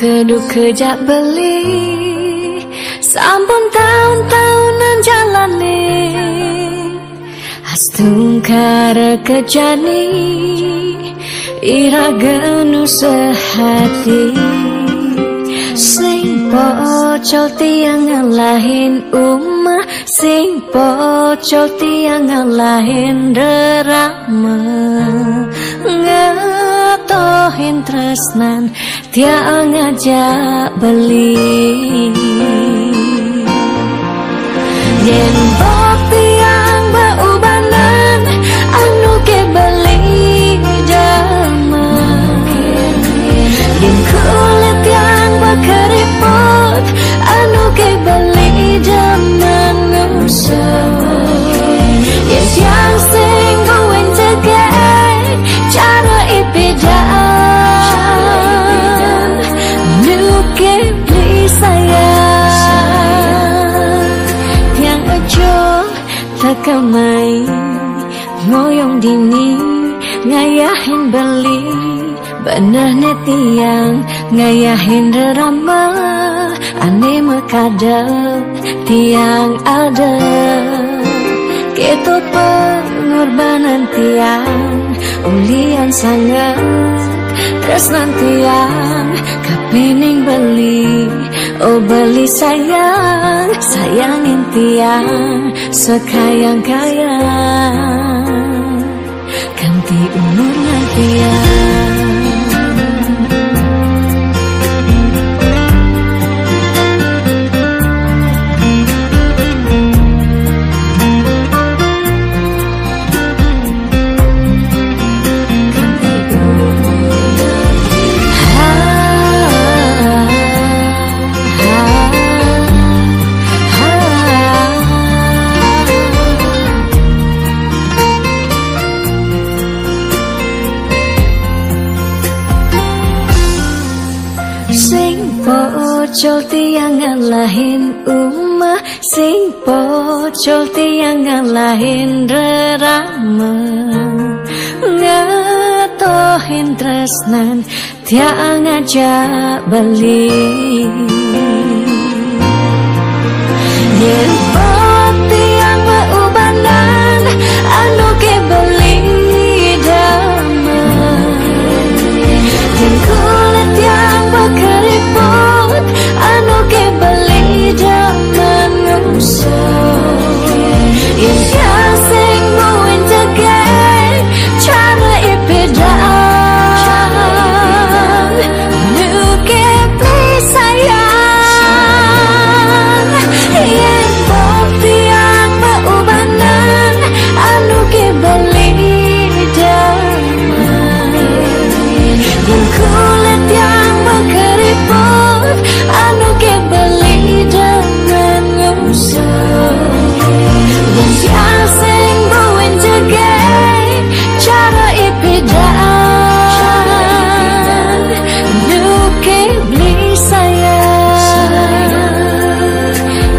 keduk kejak beli sampun tahun-tahunan jalani astungkara kejani ira genu sehati sing pocol tiang ngalahin umah sing pocol tiang ngalahin derama ngatohin tresnan tiang ngajak beli yen bok tiang beubanan anu ke beli dama yen kulit tiang keriput anu ke beli zaman usah yes yang sing going to get cara ipidan nu ke beli sayang yang ojo takamai ngoyong dini ngayahin beli benah netiang ngayahin drama ane mekadep tiang ada ketut pengorbanan tiang ulian sangat tresnan tiang kapening beli oh beli sayang sayangin tiang sekayang-kayang ganti umurnya tiang. Pocol tiang ngalahin umah sing pocol tiang ngalahin drama ngatohin tresnan tiang ngajak beli yen bok tiang beubanan anu ke beli dama yen kulit tiang keriput anu ke beli zaman usah yes yang sing going to get cara ipidan nu ke beli sayang yen bok tiang beubanan anu ke beli damai yen kulit yang keriput anu ke beli dengan usah yes yang sing going to get cara ipidan nu ke beli sayang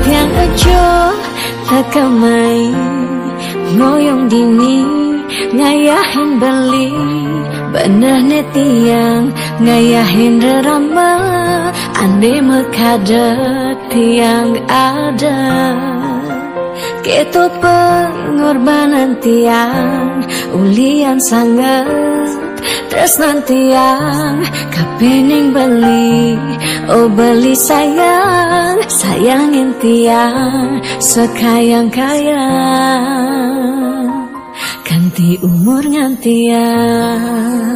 yang ojo takamai ngoyong dini ngayahin beli benah netiang ngayahin drama ane mekadep tiang ada ketut pengorbanan tiang ulian sangat tresnan tiang kapening beli oh beli sayang sayangin tiang sekayang-kayang ganti umur ngantiang.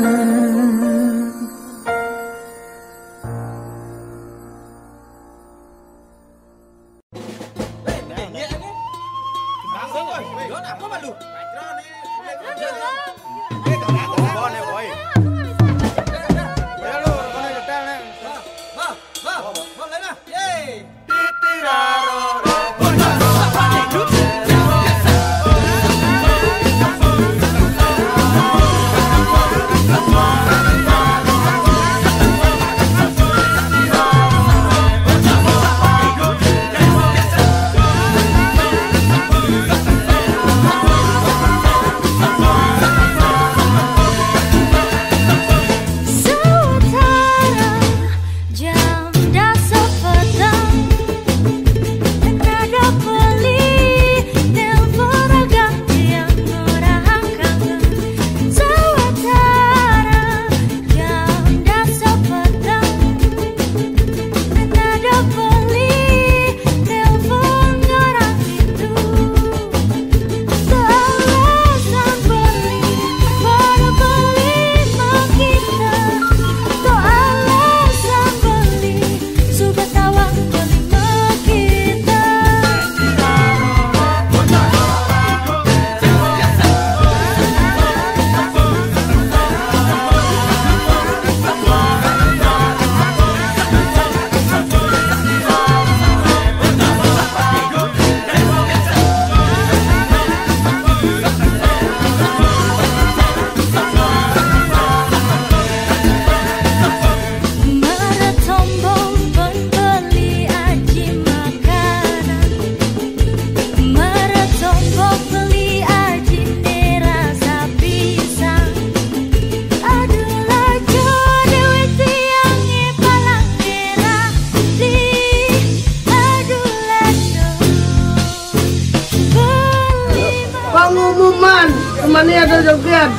mania ada joget.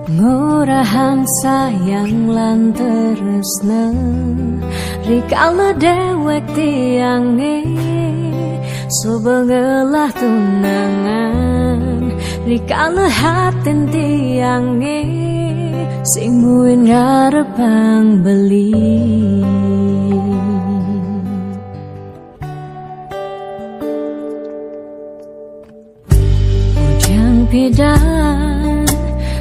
Ngurahang sayang lan tresna rikala dewek tiange subengelah tunangan rikala hatin tiange sing muin ngarepang beli ujang pidan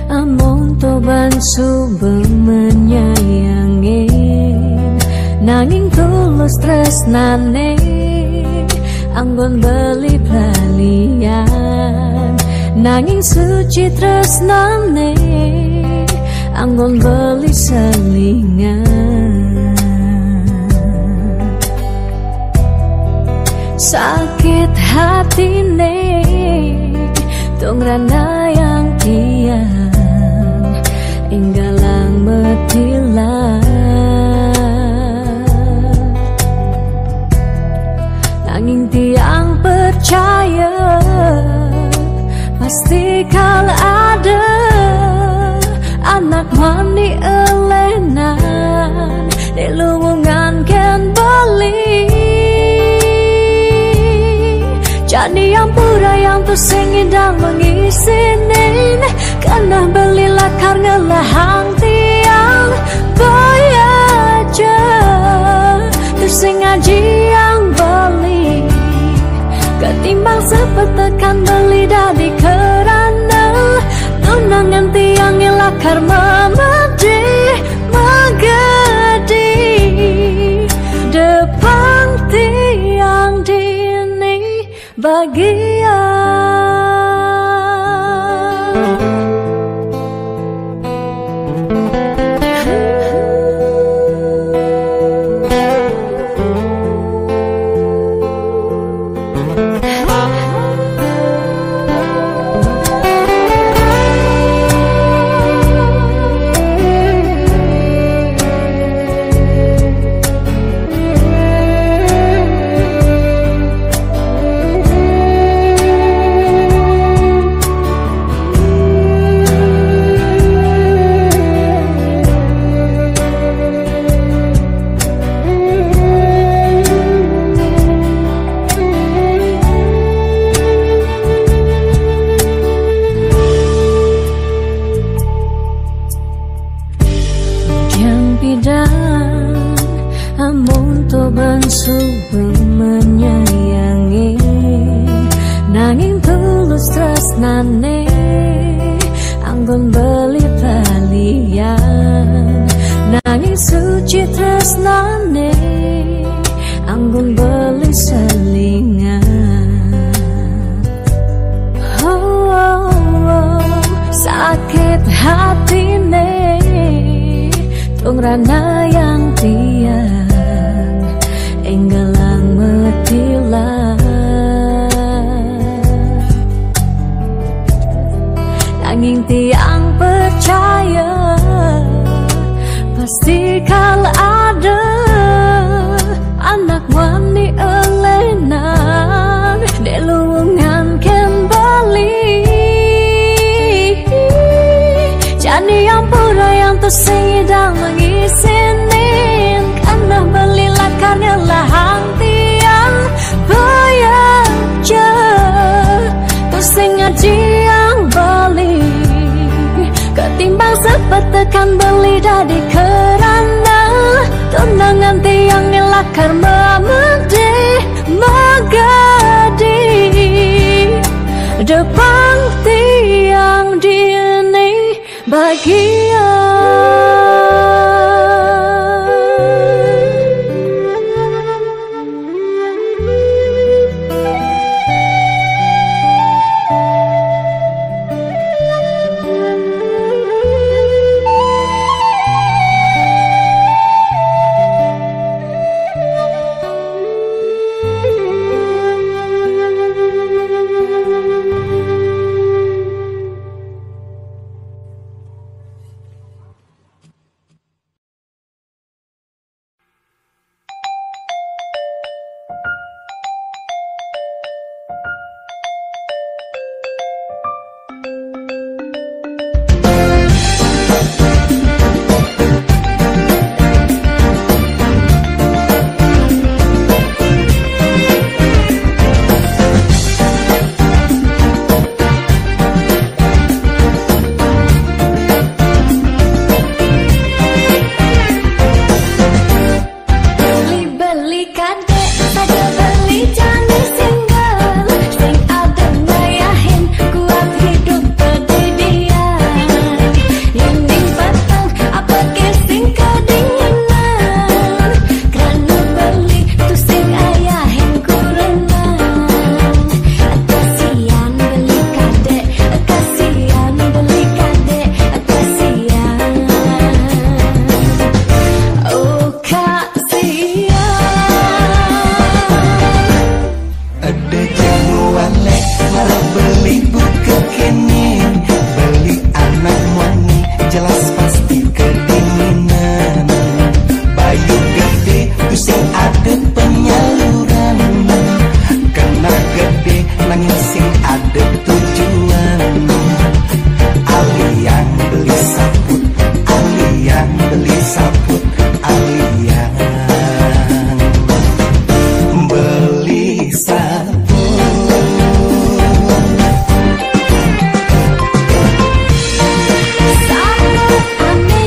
amon toban subeng menyayangin nanging tulus tresnane anggon beli pelalian nanging suci tresnane anggon beli selingan sakit hatine tungrana yang tiang inggalang metilan nanging tiang percaya pasti kal ada anak mani elenan di lumungan ken beli jadi yang pura yang tuh sing indang mengisinin karena belilah karena lahang tiang aja tuh sing ngaji yang beli ketimbang sepetekan beli dari kerana tunangan tiang elakar memedi magadi tresnane anggun beli balian nanging suci tresnane anggun beli selingan. Sakit hatine tungrana yang tiang enggalang metilan nanging tiang percaya pasti kal ada anak wani elenan delungan kembali jani yang pura yang tersedang mengisinin karena belilah karena lahang tiang bayaja tersengaja yang balik ketimbang sempat tekan beli dari kerana tunangan tiang ngelakar memede magadi depan tiang dini bahagia. Sabun aneh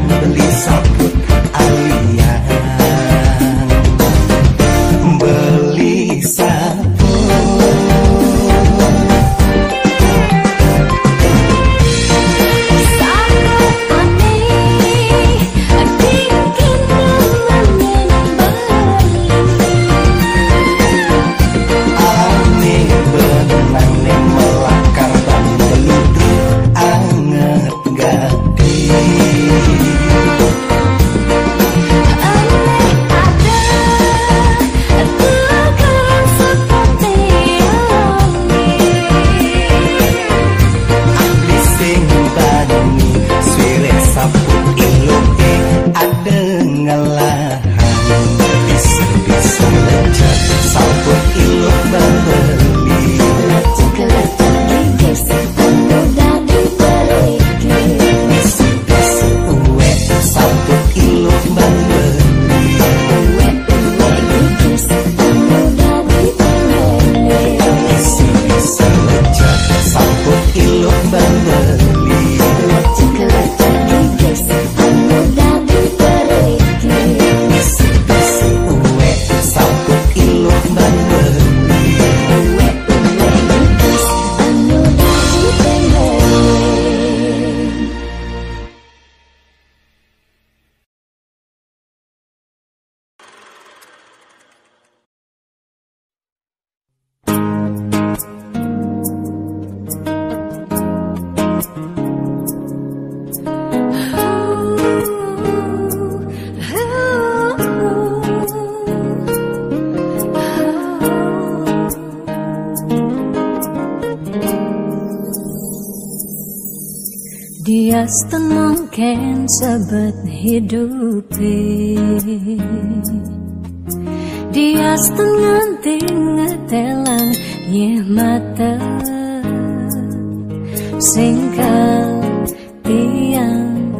beli sabut alian, beli sabut. Dia mungkin sebet hidupi, dia nganti ngetelang ye mata singkal tiang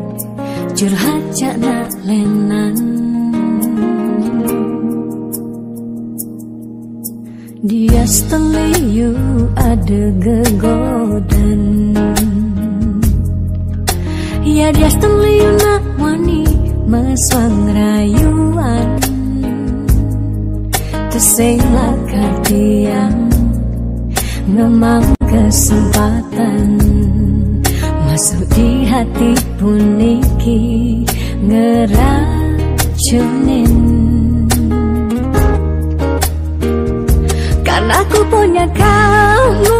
curhat cakna lenan. Dia liu ada gegodan, ya dia liu nak wani meswang rayuan, tersela katiang ngemang kesempatan masuk di hati puniki ngeracunin. Karena aku punya kamu,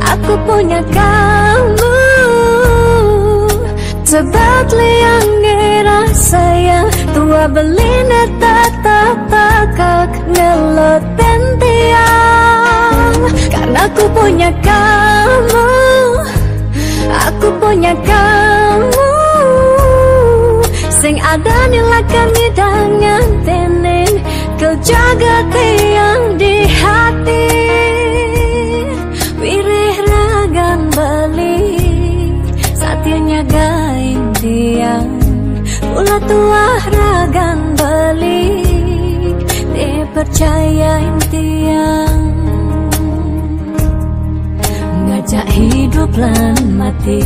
aku punya kamu, sebab liang ngerasa yang tua belina tatap takak ngeloten tiang. Karena aku punya kamu, aku punya kamu, sing ada nilakan hidangan tenin kau jaga tiang di hati. Wirih ragan balik satianya gain tiang, ulah tuah ragan balik dia percayain tiang, ngajak hidup lan mati.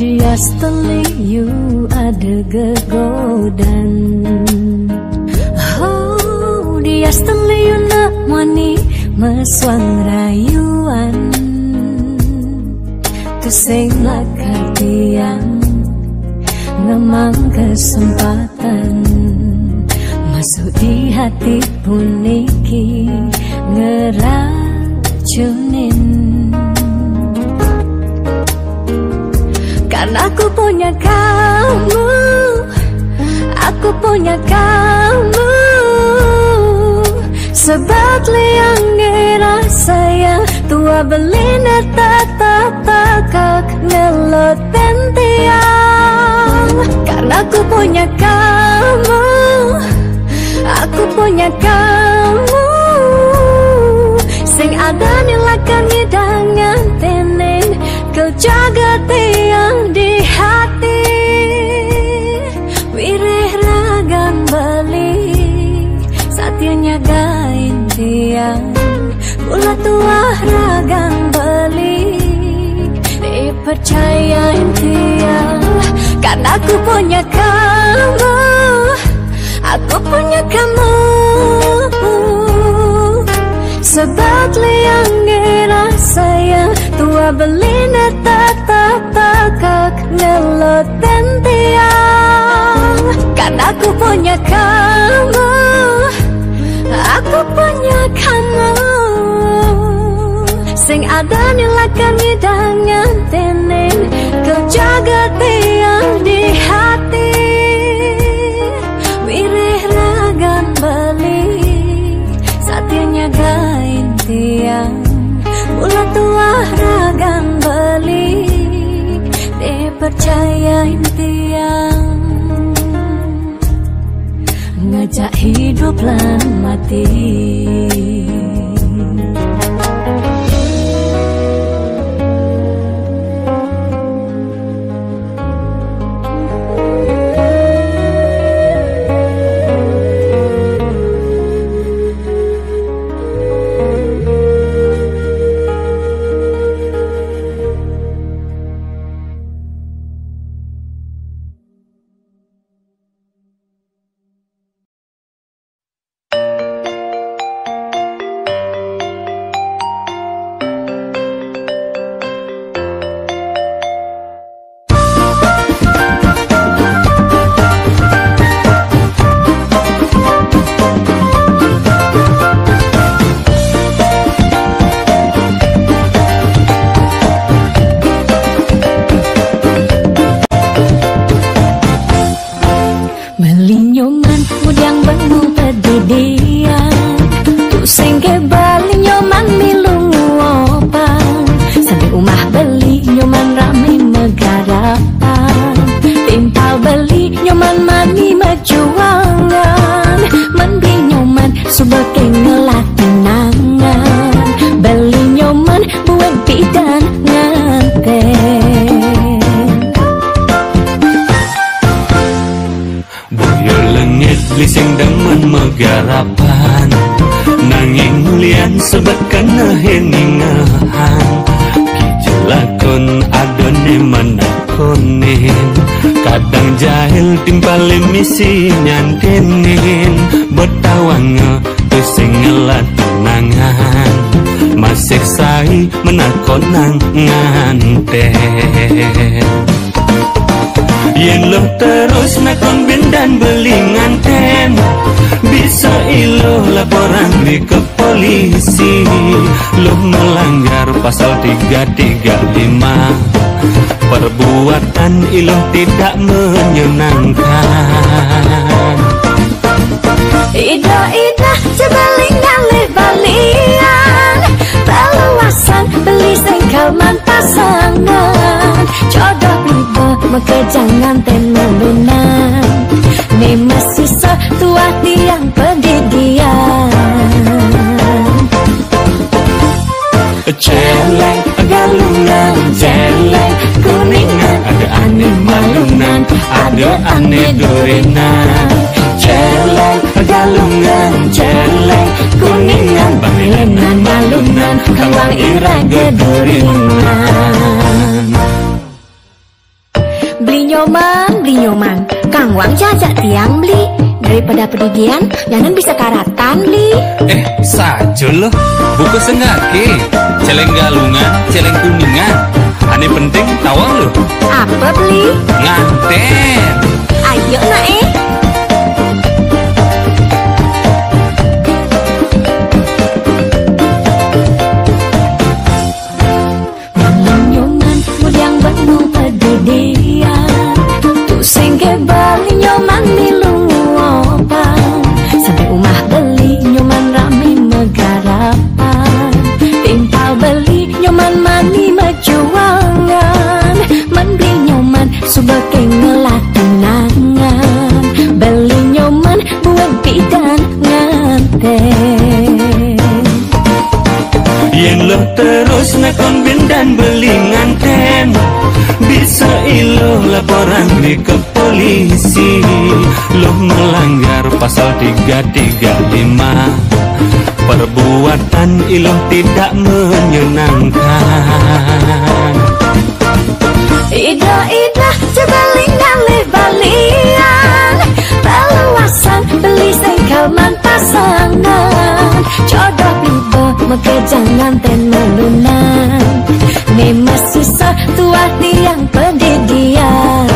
Dia liu ada gegodan, oh dia liu nak wani meswang rayuan, kesela katiang ngemang kesempatan masuk di hati puniki ngeracunin. Karena aku punya kamu, aku punya kamu, sebab liang ngerasa yang tua belina tatap takak ngeloten tiang. Karena aku punya kamu, aku punya kamu, sing ada nilakan hidangan Kan aku punya kamu, aku punya kamu. Sebab liang ngerasa yang tua belina tak ngelot dan tiang. Kan aku punya kamu, aku punya kamu. Sing ada nilakan hidangan tenen, kau jaga tiang di hati. Wirih ragan beli, satianya gain tiang. Bulan tua ragan beli, dipercayain tiang. Ngajak hidup lan mati. Misi nyantenin bertawange sing ngelatunangan masih sai menakonang nganten yen lo terus nakon bendan beli nganten bisa iloh laporan di ke polisi lo melanggar pasal 335 perbuatan iloh tidak menyenangkan. Ida cebeling galih balian, peluasan beli sengkelman pasangan. Jodoh riba mekejangan tenelunan, nih masih setua tiang pendidian. Celeng galungan, celeng kuningan, ada aneh malunan, ada aneh durinan. Celeng galungan, celeng kuningan, banginan malunan, kawang irang gedurinan. Beli nyoman, Kang Wang jajak tiang beli. Daripada pedidian, jangan bisa karatan beli. Saja loh, buku sengake. Celeng galungan, celeng kuningan. Ane penting tawang loh. Apa beli? Nganten. Ayo nak nyoman, mudiang benu pedidian. Tu sengke bali nyoman milu. Sampai umah beli nyoman rame megarapan, timpal beli nyoman mani mejuangan, membeli nyoman sebagai ngelatunangan, beli nyoman buat bidan nganten. Yen lo terus nakon bindan beli nganten, bisa iloh laporan di ke polisi. Lo melanggar pasal 335, perbuatan iloh tidak menyenangkan. Ida cebeling galih jodoh tiba maka jangan ten melunan. Memang susah tua tiang pendidikan.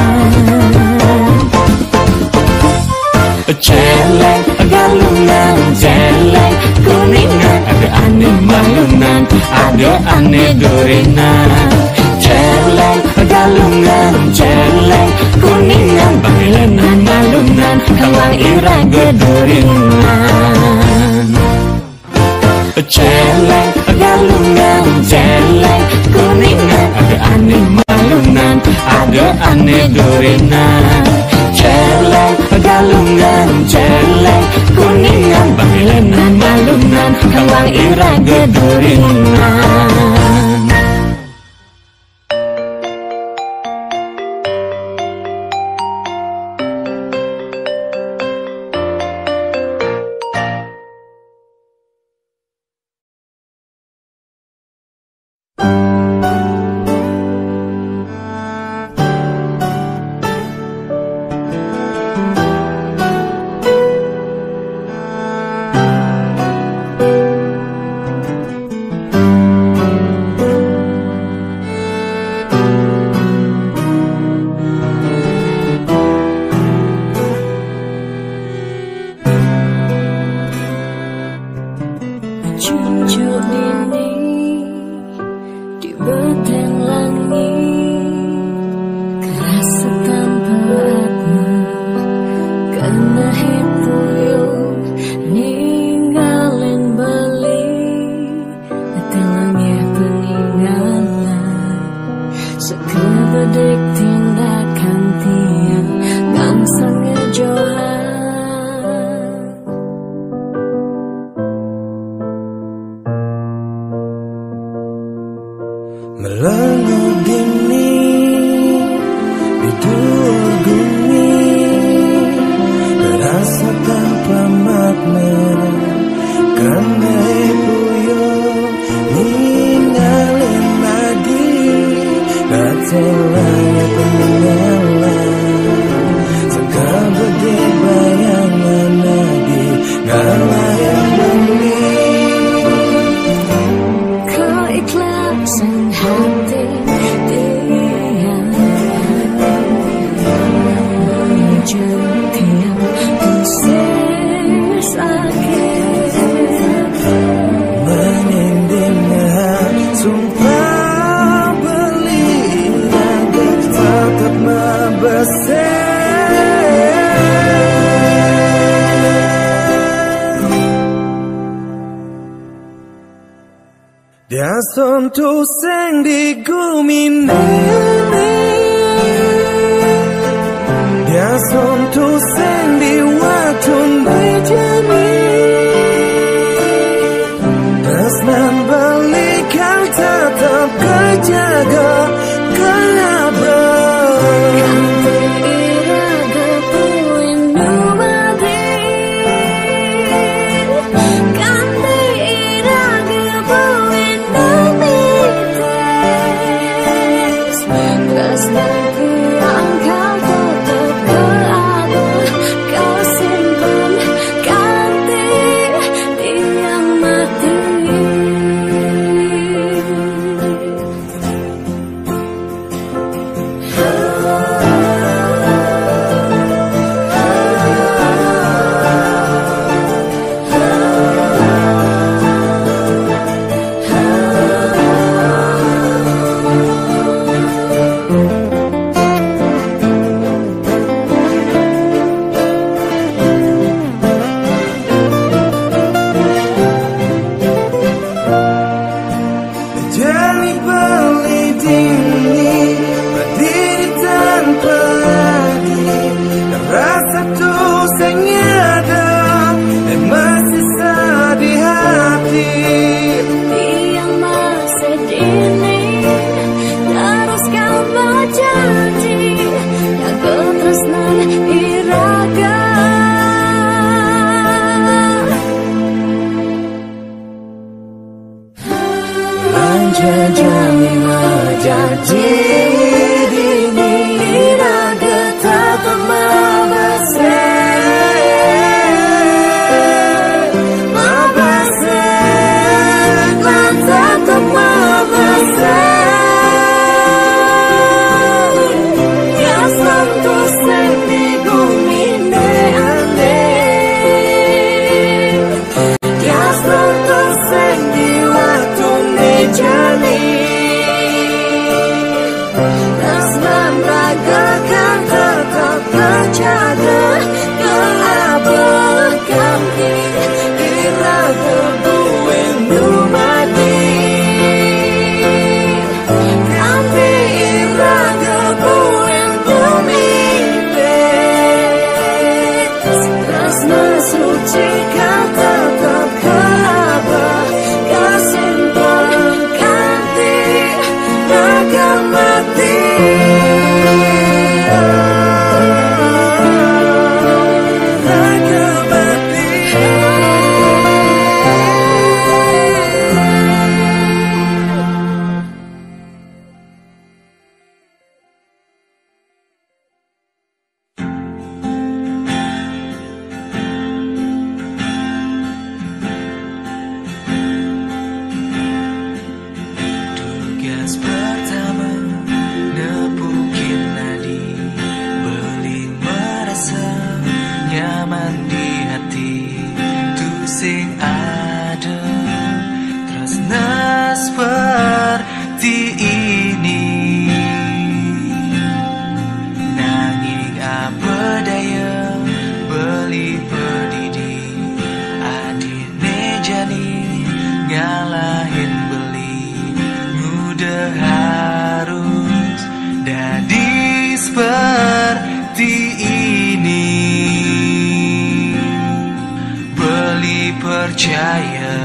Celeng galungan, celeng kuningan, ada aneh malunan, ada aneh durinan. Celeng galungan, celeng kuningan, banglenan malunan, kawang ira geduringan. Celeng galungan, celeng kuningan, ada aneh malunan, ada aneh durinan. Celeng galungan, celeng kuningan, banglenan malunan, kawang ira geduringan. Dia sontu sing digumine, dia sontu sing diwatun bejani, tresnan balikan tetap kejaga kenapa. Mabase harga mati. Percaya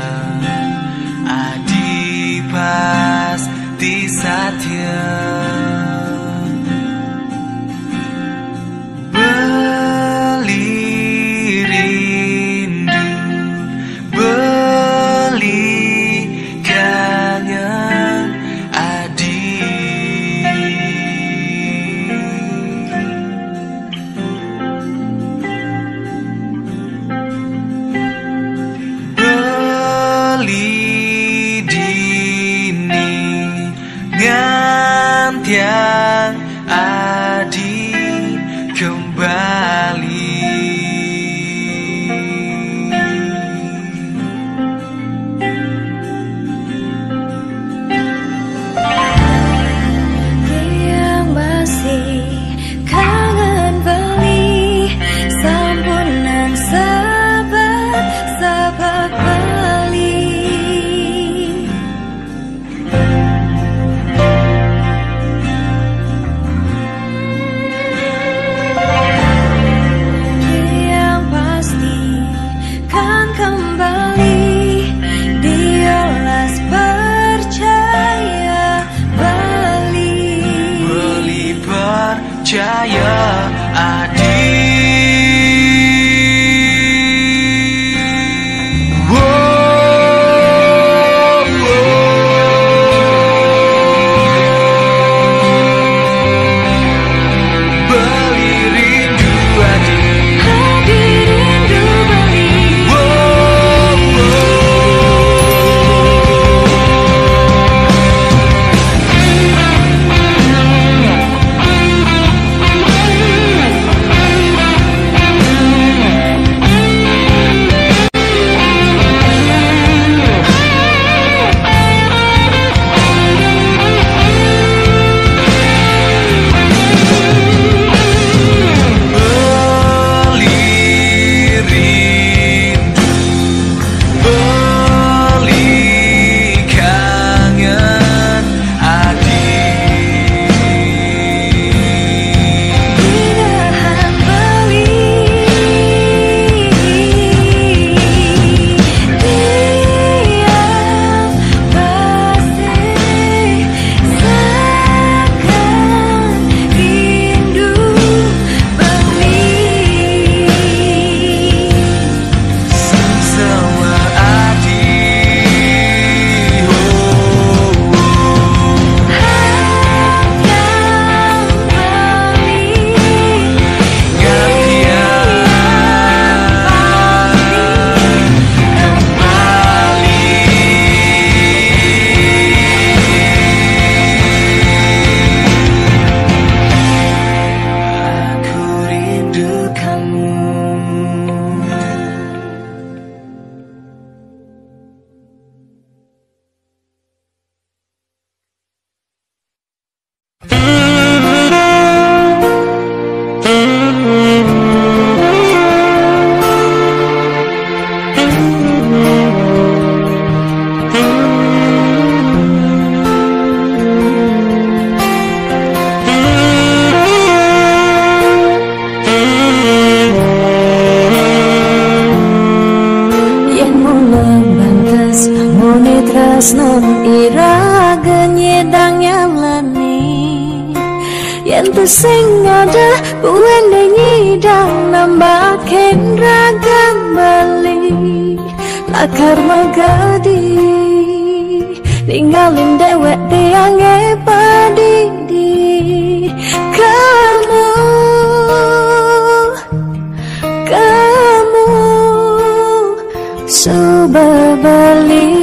Adi pasti satya. Beli rindu, beli kangen Adi. Yang Adi kembali. Yang masih kangen beli sambunan sahabat beli. Percaya Adi. Beli rindu Adi. Adi rindu beli. yen tu sing ada buan ngidang nambah kendra gambali lakar magadi ninggalin dewek tiange padidi kamu coba balik.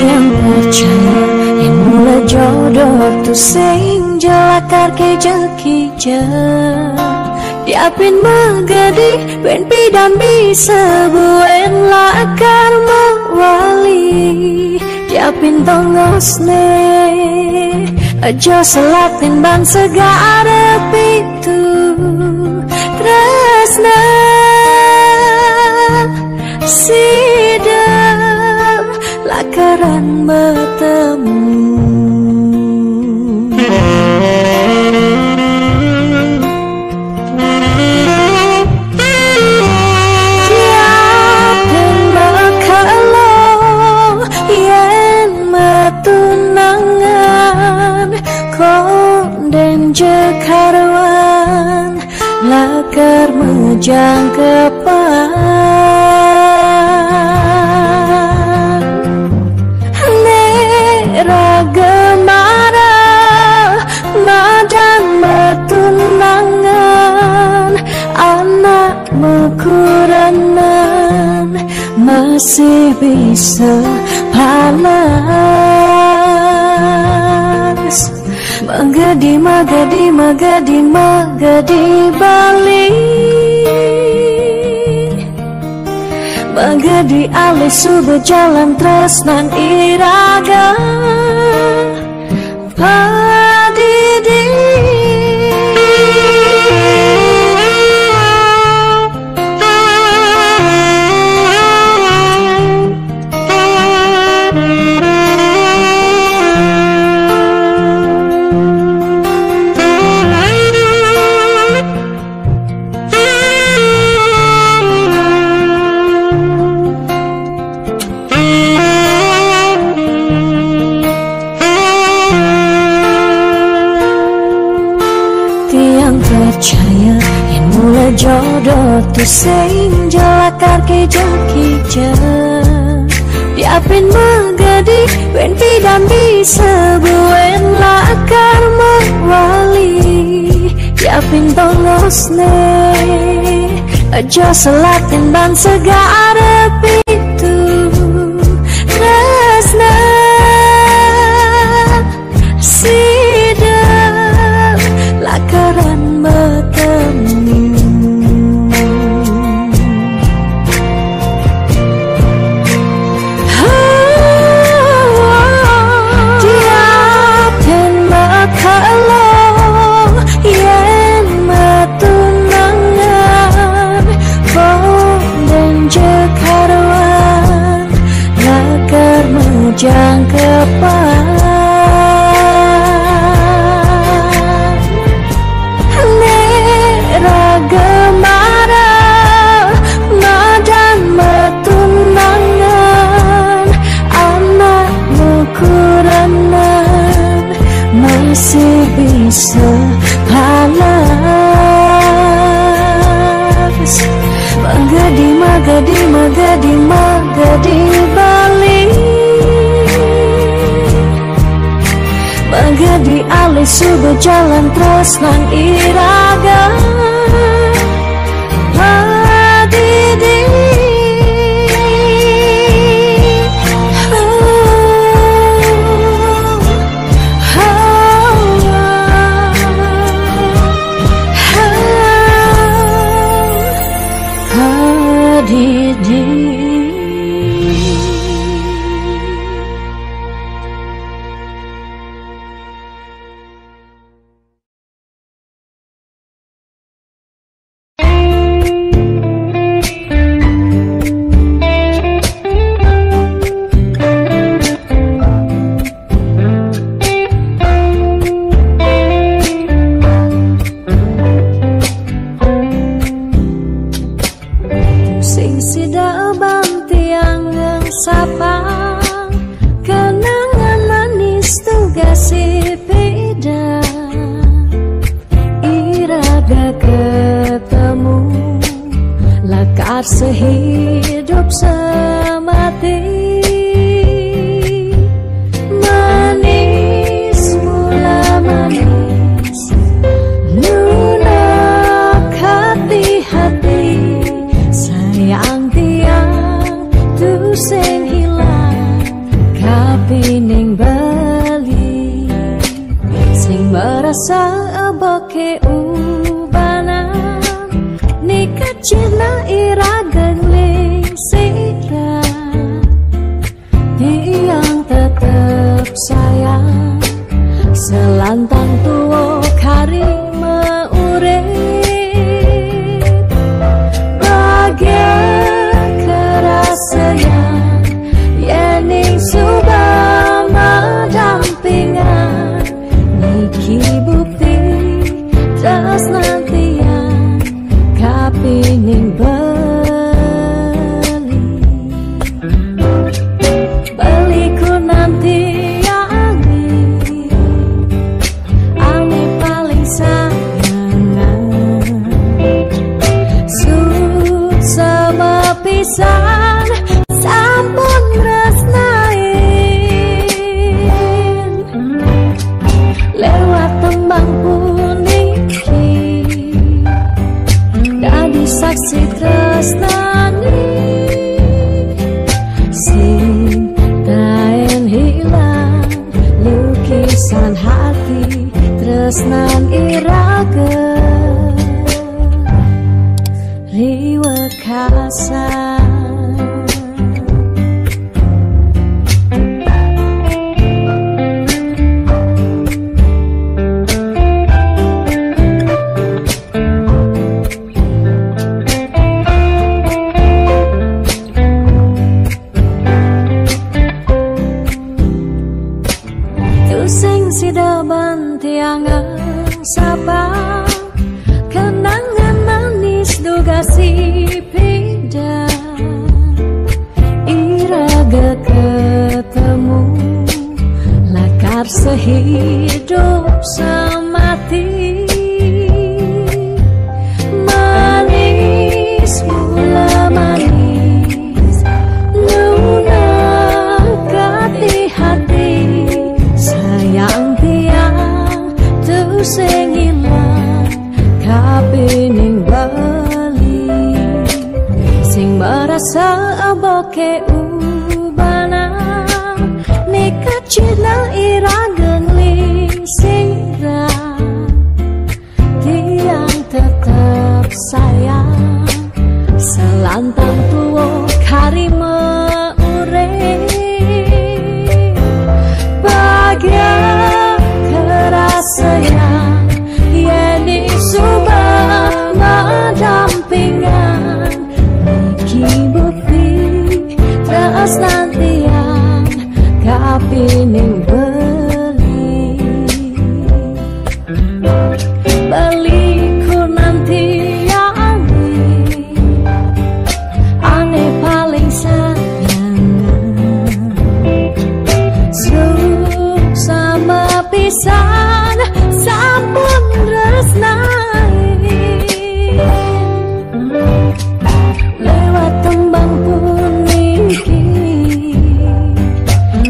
Yang percaya yang mula jodoh tu sing jalakar keja-keja diapin magadi ben pidam bisa buen lakar mawali diapin tongosne aja selatin ban segara pitu tresna sidam lakaran bertemu tiapin bakalo yen matunangan konden jekarwan lakar mejang kepan nera gemara madan matunangan anak mekuranan masih bisa panas magadi magadi magadi magadi balik magadi alis subuh jalan tresnan iraga padidi yang percaya yang mula jodoh tu sing jalakar keja-keja diapin magadi ben pidam bisa buen lakar mawali diapin tongosne aja selatin ban segara pitu tresna sidam lakaran bertemu diapin bakalo yen matunangan konden jekarwan lakar mejang kepan gemara madan matunangan anak mekuranan masih bisa panas magadi magadi magadi magadi balik magadi alis subuh jalan tresnan iraga padidi padidi hidup semati. Manis mula manis lunak hati-hati, sayang tiang tu sing hilang kapining bali, sing merasa aboke ubanan nikah cina iragan ling sira, tiang tetep sayang selantang tuo kari meurip, bahagia kerasaan yening subama dampingan, niki bukti terus nantian kapining beliku nanti ane paling sayangan, sud sama pisan sampun resnain, lewat tembang puniki dadi saksi tresnani, sing taen hilang lukisan hati tresnan irage riwekasan. Sing sidaban tiangan sapa kenangan manis duga si pindah, iraga ketemu lakar sehidup semati. Manis mula manis lunak hati-hati, sayang tiang tu sing hilang kapining bali, sing merasa aboke ubanan nikah cina iragen ling sira, tiang tetap sayang selantang tuo kari meurip, bahagia kerasaan yening subama dampingan, niki bukti terus nantian kapining beliku nanti ane paling sayangan, sama pisan sampun resnain, lewat tembang puniki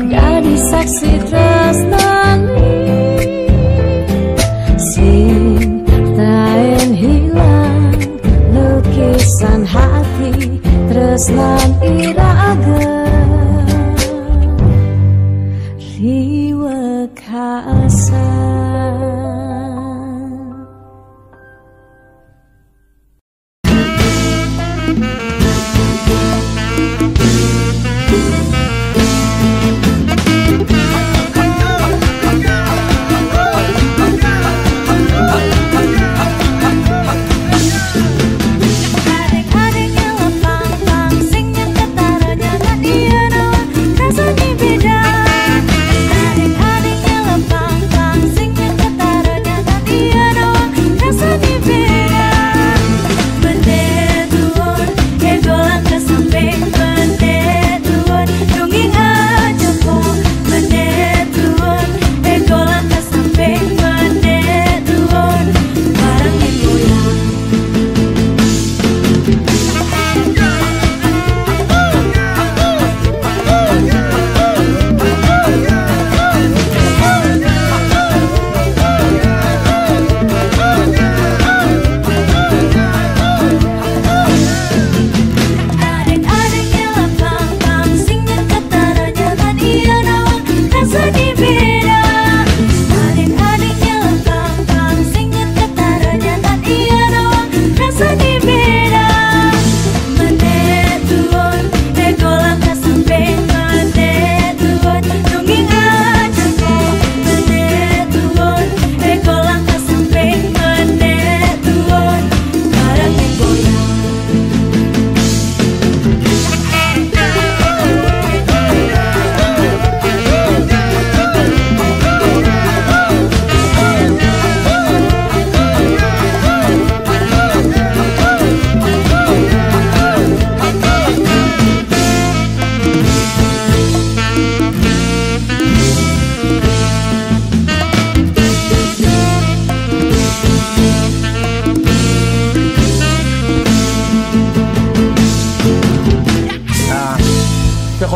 dadi saksi tresnani, sing taen hilang lukisan hati tresnan iraga riwekasan. Beda, adik-adiknya lepang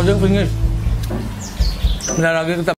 Aduh, pingin. Bentar lagi kita